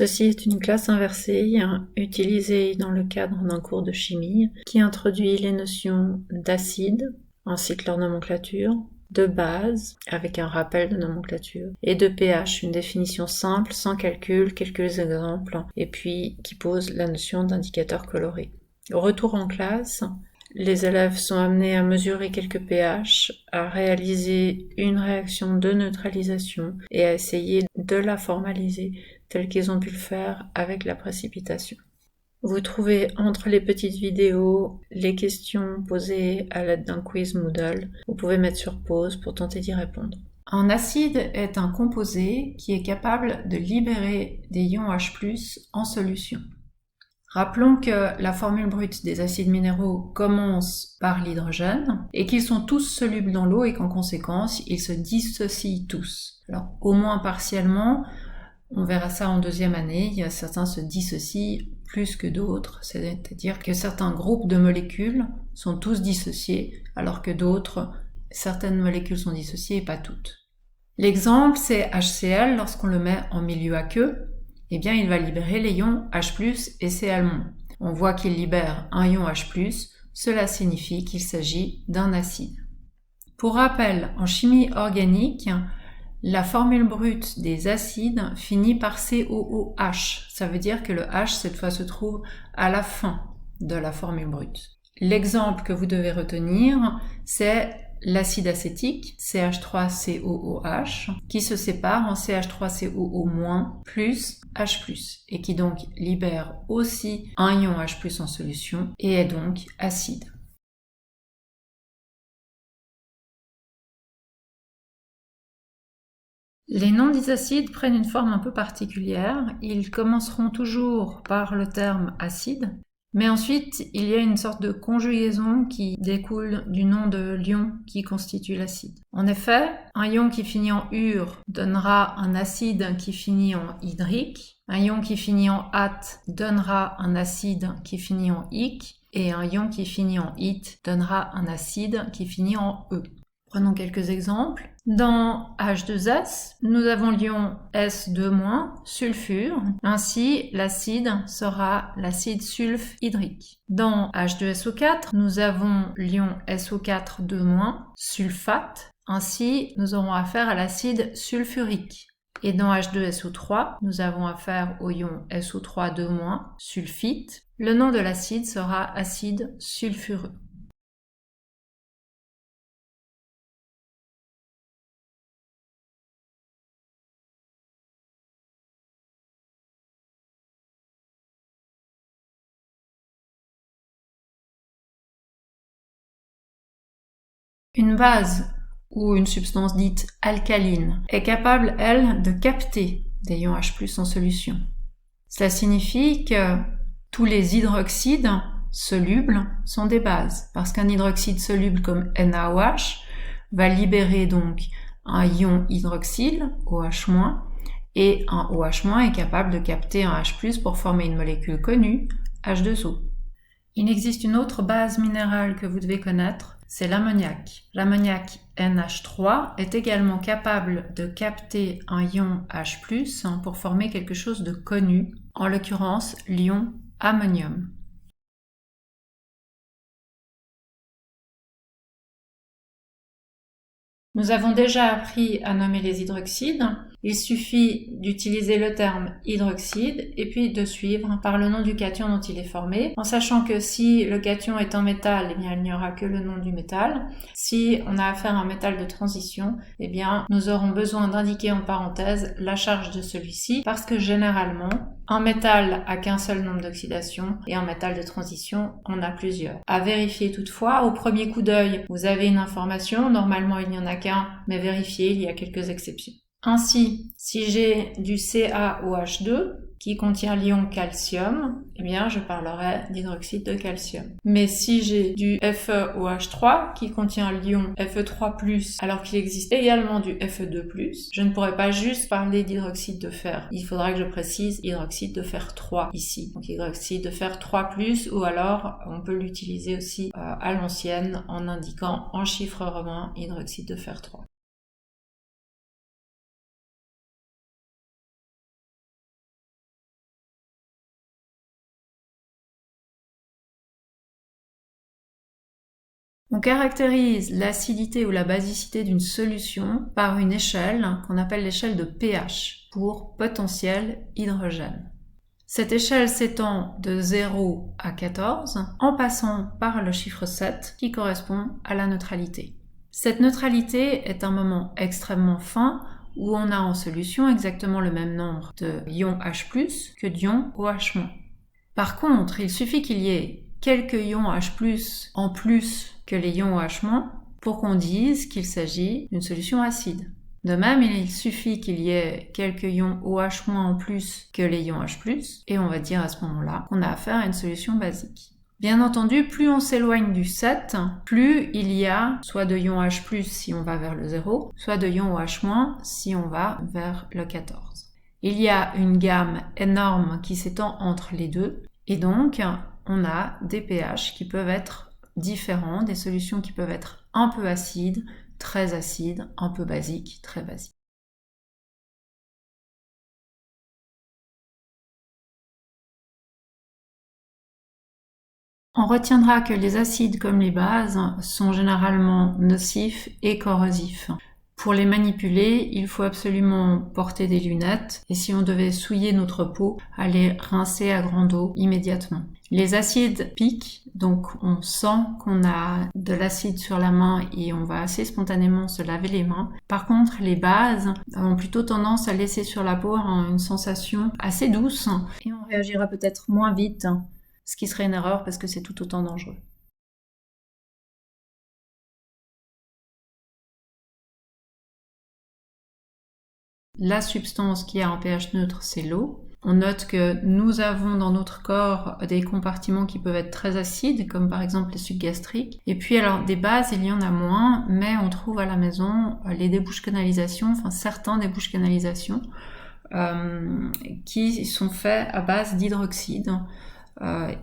Ceci est une classe inversée utilisée dans le cadre d'un cours de chimie qui introduit les notions d'acide ainsi que leur nomenclature, de base avec un rappel de nomenclature et de pH, une définition simple, sans calcul, quelques exemples et puis qui pose la notion d'indicateur coloré. Au retour en classe, les élèves sont amenés à mesurer quelques pH, à réaliser une réaction de neutralisation et à essayer de la formaliser telle qu'ils ont pu le faire avec la précipitation. Vous trouvez entre les petites vidéos les questions posées à l'aide d'un quiz Moodle. Vous pouvez mettre sur pause pour tenter d'y répondre. Un acide est un composé qui est capable de libérer des ions H+ en solution. Rappelons que la formule brute des acides minéraux commence par l'hydrogène et qu'ils sont tous solubles dans l'eau et qu'en conséquence, ils se dissocient tous. Alors, au moins partiellement, on verra ça en deuxième année, certains se dissocient plus que d'autres, c'est-à-dire que certains groupes de molécules sont tous dissociés, alors que d'autres, certaines molécules sont dissociées et pas toutes. L'exemple, c'est HCl, lorsqu'on le met en milieu aqueux, eh bien, il va libérer les ions H+, et Cl-. On voit qu'il libère un ion H+, cela signifie qu'il s'agit d'un acide. Pour rappel, en chimie organique, la formule brute des acides finit par COOH. Ça veut dire que le H, cette fois, se trouve à la fin de la formule brute. L'exemple que vous devez retenir, c'est l'acide acétique, CH3COOH, qui se sépare en CH3COO- plus H+, et qui donc libère aussi un ion H+ en solution, et est donc acide. Les noms des acides prennent une forme un peu particulière. Ils commenceront toujours par le terme acide, mais ensuite il y a une sorte de conjugaison qui découle du nom de l'ion qui constitue l'acide. En effet, un ion qui finit en ure donnera un acide qui finit en hydrique, un ion qui finit en ate donnera un acide qui finit en ique, et un ion qui finit en ite donnera un acide qui finit en e. Prenons quelques exemples. Dans H2S, nous avons l'ion S2-, sulfure. Ainsi, l'acide sera l'acide sulfhydrique. Dans H2SO4, nous avons l'ion SO4-2-, sulfate. Ainsi, nous aurons affaire à l'acide sulfurique. Et dans H2SO3, nous avons affaire au ion SO3-2-, sulfite. Le nom de l'acide sera acide sulfureux. Une base ou une substance dite alcaline est capable, elle, de capter des ions H+ en solution. Cela signifie que tous les hydroxydes solubles sont des bases, parce qu'un hydroxyde soluble comme NaOH va libérer donc un ion hydroxyle, OH-, et un OH- est capable de capter un H+ pour former une molécule connue, H2O. Il existe une autre base minérale que vous devez connaître, c'est l'ammoniac. L'ammoniac NH3 est également capable de capter un ion H+, pour former quelque chose de connu, en l'occurrence l'ion ammonium. Nous avons déjà appris à nommer les hydroxydes. Il suffit d'utiliser le terme hydroxyde et puis de suivre par le nom du cation dont il est formé, en sachant que si le cation est en métal, eh bien il n'y aura que le nom du métal. Si on a affaire à un métal de transition, eh bien nous aurons besoin d'indiquer en parenthèse la charge de celui-ci, parce que généralement, un métal a qu'un seul nombre d'oxydation et un métal de transition en a plusieurs. À vérifier toutefois, au premier coup d'œil, vous avez une information, normalement il n'y en a qu'un, mais vérifiez, il y a quelques exceptions. Ainsi, si j'ai du CaOH2 qui contient l'ion calcium, eh bien je parlerai d'hydroxyde de calcium. Mais si j'ai du FeOH3 qui contient l'ion Fe3+, alors qu'il existe également du Fe2+, je ne pourrai pas juste parler d'hydroxyde de fer. Il faudra que je précise hydroxyde de fer 3 ici. Donc hydroxyde de fer 3+, ou alors on peut l'utiliser aussi à l'ancienne en indiquant en chiffres romains hydroxyde de fer 3. On caractérise l'acidité ou la basicité d'une solution par une échelle qu'on appelle l'échelle de pH, pour potentiel hydrogène. Cette échelle s'étend de 0 à 14 en passant par le chiffre 7 qui correspond à la neutralité. Cette neutralité est un moment extrêmement fin où on a en solution exactement le même nombre de ions H+, que d'ions OH-. Par contre, il suffit qu'il y ait quelques ions H+, en plus que les ions OH- pour qu'on dise qu'il s'agit d'une solution acide. De même, il suffit qu'il y ait quelques ions OH- en plus que les ions H+, et on va dire à ce moment-là qu'on a affaire à une solution basique. Bien entendu, plus on s'éloigne du 7, plus il y a soit de ions H+, si on va vers le 0, soit de ions OH- si on va vers le 14. Il y a une gamme énorme qui s'étend entre les deux, et donc on a des pH qui peuvent être différents, des solutions qui peuvent être un peu acides, très acides, un peu basiques, très basiques. On retiendra que les acides comme les bases sont généralement nocifs et corrosifs. Pour les manipuler, il faut absolument porter des lunettes et si on devait souiller notre peau, aller rincer à grande eau immédiatement. Les acides piquent, donc on sent qu'on a de l'acide sur la main et on va assez spontanément se laver les mains. Par contre, les bases ont plutôt tendance à laisser sur la peau une sensation assez douce et on réagira peut-être moins vite, ce qui serait une erreur parce que c'est tout autant dangereux. La substance qui a un pH neutre, c'est l'eau. On note que nous avons dans notre corps des compartiments qui peuvent être très acides, comme par exemple les sucs gastriques. Et puis alors des bases, il y en a moins, mais on trouve à la maison les débouches canalisation, enfin certains débouches canalisation, qui sont faits à base d'hydroxyde.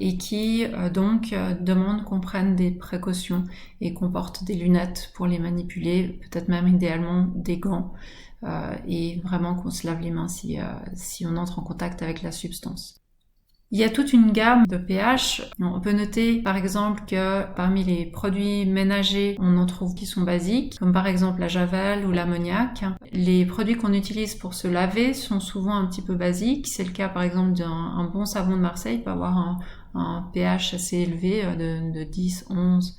Et qui donc demandent qu'on prenne des précautions et qu'on porte des lunettes pour les manipuler, peut-être même idéalement des gants, et vraiment qu'on se lave les mains si on entre en contact avec la substance. Il y a toute une gamme de pH. On peut noter par exemple que parmi les produits ménagers, on en trouve qui sont basiques, comme par exemple la javel ou l'ammoniac. Les produits qu'on utilise pour se laver sont souvent un petit peu basiques. C'est le cas par exemple d'un bon savon de Marseille, peut avoir un pH assez élevé de 10, 11,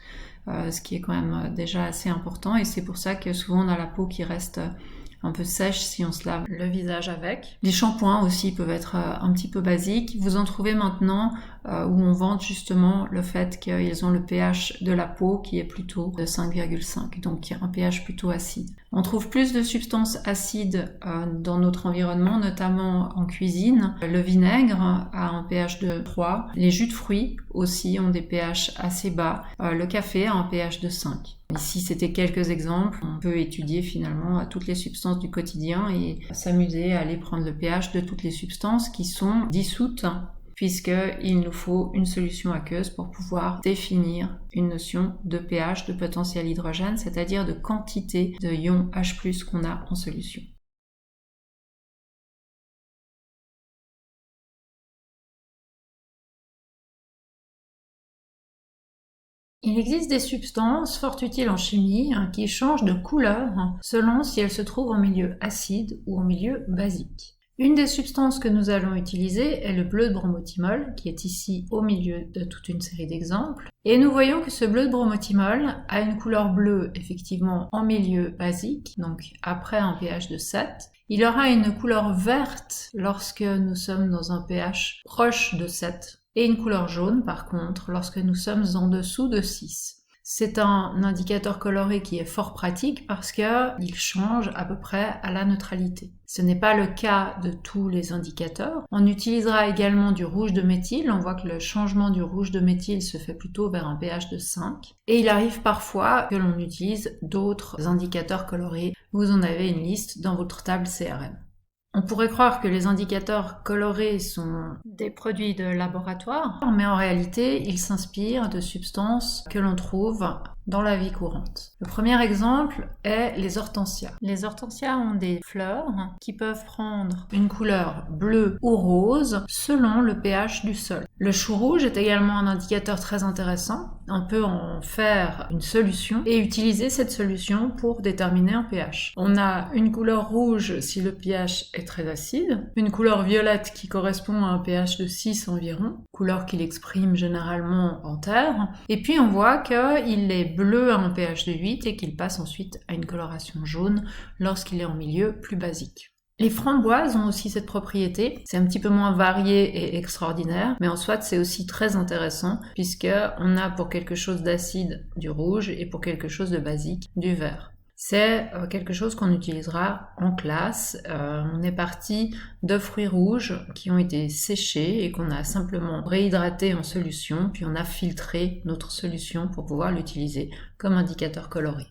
ce qui est quand même déjà assez important. Et c'est pour ça que souvent on a la peau qui reste un peu sèche si on se lave le visage avec. Les shampoings aussi peuvent être un petit peu basiques. Vous en trouvez maintenant où on vante justement le fait qu'ils ont le pH de la peau qui est plutôt de 5,5, donc un pH plutôt acide. On trouve plus de substances acides dans notre environnement, notamment en cuisine. Le vinaigre a un pH de 3. Les jus de fruits aussi ont des pH assez bas. Le café a un pH de 5. Ici, c'était quelques exemples. On peut étudier finalement toutes les substances du quotidien et s'amuser à aller prendre le pH de toutes les substances qui sont dissoutes, puisqu'il nous faut une solution aqueuse pour pouvoir définir une notion de pH, de potentiel hydrogène, c'est-à-dire de quantité de ions H+ qu'on a en solution. Il existe des substances fort utiles en chimie qui changent de couleur selon si elles se trouvent en milieu acide ou en milieu basique. Une des substances que nous allons utiliser est le bleu de bromothymol, qui est ici au milieu de toute une série d'exemples. Et nous voyons que ce bleu de bromothymol a une couleur bleue effectivement en milieu basique, donc après un pH de 7. Il aura une couleur verte lorsque nous sommes dans un pH proche de 7. Et une couleur jaune par contre lorsque nous sommes en dessous de 6. C'est un indicateur coloré qui est fort pratique parce qu'il change à peu près à la neutralité. Ce n'est pas le cas de tous les indicateurs. On utilisera également du rouge de méthyle. On voit que le changement du rouge de méthyle se fait plutôt vers un pH de 5. Et il arrive parfois que l'on utilise d'autres indicateurs colorés. Vous en avez une liste dans votre table CRM. On pourrait croire que les indicateurs colorés sont des produits de laboratoire, mais en réalité, ils s'inspirent de substances que l'on trouve dans la vie courante. Le premier exemple est les hortensias. Les hortensias ont des fleurs qui peuvent prendre une couleur bleue ou rose selon le pH du sol. Le chou rouge est également un indicateur très intéressant. On peut en faire une solution et utiliser cette solution pour déterminer un pH. On a une couleur rouge si le pH est très acide, une couleur violette qui correspond à un pH de 6 environ, couleur qu'il exprime généralement en terre, et puis on voit qu'il est bleu à un pH de 8 et qu'il passe ensuite à une coloration jaune lorsqu'il est en milieu plus basique. Les framboises ont aussi cette propriété, c'est un petit peu moins varié et extraordinaire, mais en soit c'est aussi très intéressant puisque on a pour quelque chose d'acide du rouge et pour quelque chose de basique du vert. C'est quelque chose qu'on utilisera en classe. On est parti de fruits rouges qui ont été séchés et qu'on a simplement réhydraté en solution, puis on a filtré notre solution pour pouvoir l'utiliser comme indicateur coloré.